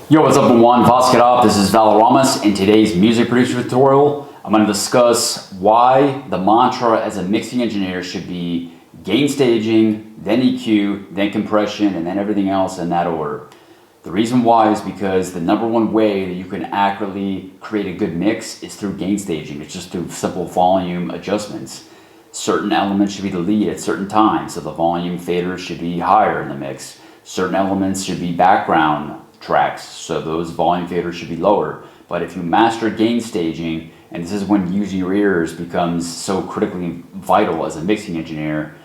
Yo, what's up everyone? Vasquez, this is Valoramous. In today's music producer tutorial, I'm going to discuss why the mantra as a mixing engineer should be gain staging, then EQ, then compression, and then everything else in that order. The reason why is because the number one way that you can accurately create a good mix is through gain staging. It's just through simple volume adjustments. Certain elements should be the lead at certain times, so the volume fader should be higher in the mix. Certain elements should be background tracks, so those volume faders should be lower. But if you master gain staging, and this is when using your ears becomes so critically vital as a mixing engineer,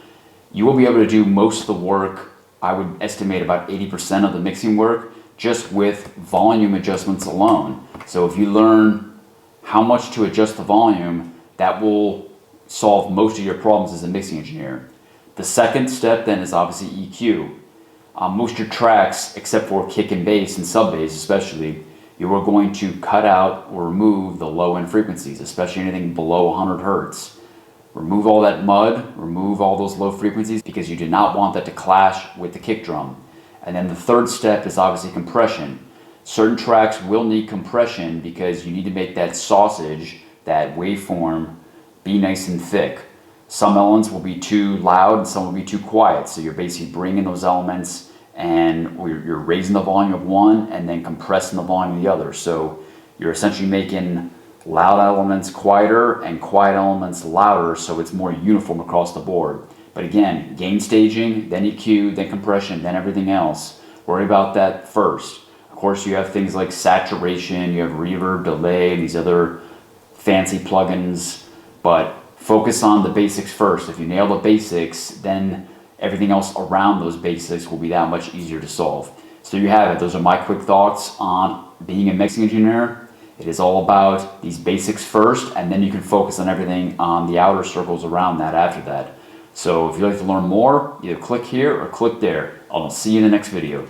you will be able to do most of the work. I would estimate about 80% of the mixing work just with volume adjustments alone. So if you learn how much to adjust the volume, that will solve most of your problems as a mixing engineer. The second step then is obviously EQ. Most of your tracks, except for kick and bass and sub bass especially, you are going to cut out or remove the low end frequencies, especially anything below 100 hertz. Remove all that mud, remove all those low frequencies because you do not want that to clash with the kick drum. And then the third step is obviously compression. Certain tracks will need compression because you need to make that sausage, that waveform, be nice and thick. Some elements will be too loud and some will be too quiet. So you're basically bringing those elements and you're raising the volume of one and then compressing the volume of the other. So you're essentially making loud elements quieter and quiet elements louder, so it's more uniform across the board. But again, gain staging, then EQ, then compression, then everything else. Worry about that first. Of course, you have things like saturation, you have reverb, delay, these other fancy plugins, but focus on the basics first. If you nail the basics, then everything else around those basics will be that much easier to solve. So you have it. Those are my quick thoughts on being a mixing engineer. It is all about these basics first, and then you can focus on everything on the outer circles around that after that. So if you'd like to learn more, either click here or click there. I'll see you in the next video.